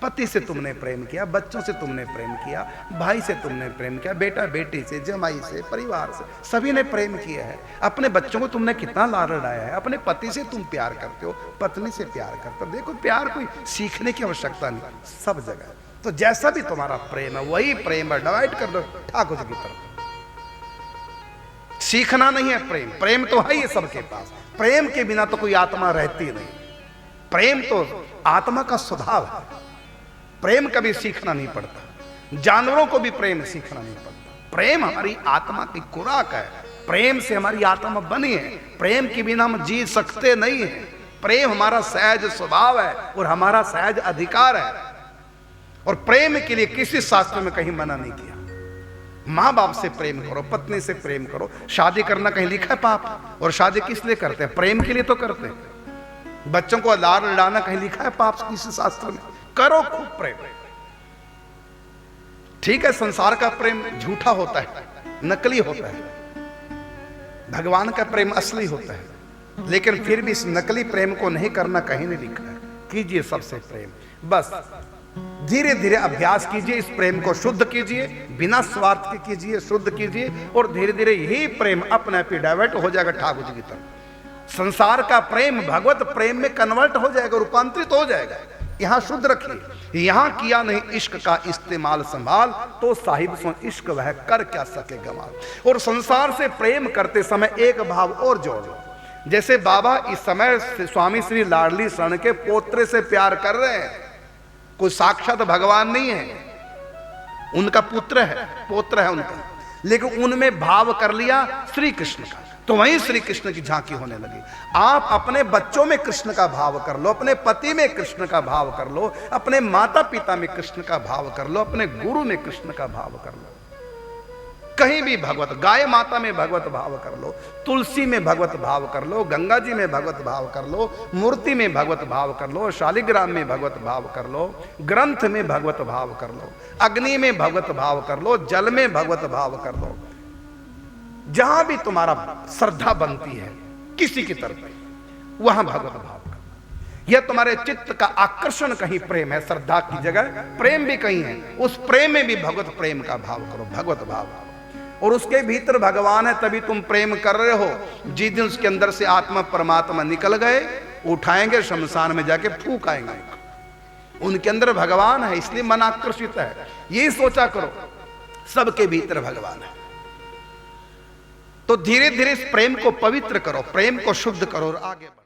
पति से तुमने प्रेम किया, बच्चों से तुमने प्रेम किया, भाई से तुमने प्रेम किया, बेटा बेटी से, जमाई से, परिवार से, सभी ने प्रेम किया है। अपने बच्चों को तुमने कितना लाड लड़ाया है। अपने पति से तुम प्यार करते हो, पत्नी से प्यार करते हो। देखो प्यार कोई सीखने की आवश्यकता नहीं, सब जगह। तो जैसा भी तुम्हारा प्रेम है वही प्रेम है, डिवाइड कर दो ठाकुर जी की तरफ। सीखना नहीं है प्रेम, प्रेम तो है ही सबके पास। प्रेम के बिना तो कोई आत्मा रहती नहीं। प्रेम तो आत्मा का स्वभाव है। प्रेम कभी सीखना नहीं पड़ता। जानवरों को भी प्रेम सीखना नहीं पड़ता। प्रेम हमारी आत्मा की खुराक है। प्रेम से हमारी आत्मा बनी है। प्रेम के बिना हम जी सकते नहीं है। प्रेम हमारा सहज स्वभाव है और हमारा सहज अधिकार है। और प्रेम के लिए किसी शास्त्र में कहीं मना नहीं किया। माँ बाप से प्रेम करो, पत्नी से प्रेम करो। शादी करना कहीं लिखा है पाप? और शादी किस लिए करते हैं? प्रेम के लिए तो करते हैं। बच्चों को लाड लड़ाना कहीं लिखा है पाप किसी शास्त्र में? करो खूब प्रेम। ठीक है, संसार का प्रेम झूठा होता है, नकली होता है। भगवान का प्रेम असली होता है। लेकिन फिर भी इस नकली प्रेम को नहीं करना कहीं नहीं लिखा है। कीजिए सबसे प्रेम। बस धीरे धीरे अभ्यास कीजिए, इस प्रेम को शुद्ध कीजिए, बिना स्वार्थ के कीजिए, शुद्ध कीजिए। और धीरे धीरे यही प्रेम अपने आप ही डाइवर्ट हो जाएगा ठाकुर जी की तरफ। संसार का प्रेम भगवत प्रेम में कन्वर्ट हो जाएगा, रूपांतरित हो जाएगा। यहां शुद्ध रखिए। यहां किया नहीं इश्क का इस्तेमाल संभाल, तो साहिब सो इश्क वह कर क्या सके गमाल। और संसार से प्रेम करते समय एक भाव और जोड़ लो। जैसे बाबा इस समय स्वामी श्री लाडली शरण के पोत्रे से प्यार कर रहे हैं। कोई साक्षात भगवान नहीं है, उनका पुत्र है, पोत्र है उनका, लेकिन उनमें भाव कर लिया श्री कृष्ण का, तो वहीं श्री कृष्ण की झांकी होने लगी। आप अपने बच्चों में कृष्ण का भाव कर लो, अपने पति में कृष्ण का भाव कर लो, अपने माता पिता में कृष्ण का भाव कर लो, अपने गुरु में कृष्ण का भाव कर लो। कहीं भी भगवत, गाय माता में भगवत भाव कर लो, तुलसी में भगवत भाव कर लो, गंगा जी में भगवत भाव कर लो, मूर्ति में भगवत भाव कर लो, शालिग्राम में भगवत भाव कर लो, ग्रंथ में भगवत भाव कर लो, अग्नि में भगवत भाव कर लो, जल में भगवत भाव कर लो। जहां भी तुम्हारा श्रद्धा बनती है किसी की तरफ, वहां भगवत भाव कर। यह तुम्हारे चित्त का आकर्षण कहीं प्रेम है, श्रद्धा की जगह प्रेम भी कहीं है, उस प्रेम में भी भगवत प्रेम का भाव करो, भगवत भाव करो। और उसके भीतर भगवान है, तभी तुम प्रेम कर रहे हो। जिस दिन उसके अंदर से आत्मा परमात्मा निकल गए, उठाएंगे शमशान में जाके फूक आएंगे। उनके अंदर भगवान है, इसलिए मन आकर्षित है। यही सोचा करो, सबके भीतर भगवान है। तो धीरे धीरे इस प्रेम को पवित्र करो, प्रेम को शुद्ध करो और आगे बढ़ो।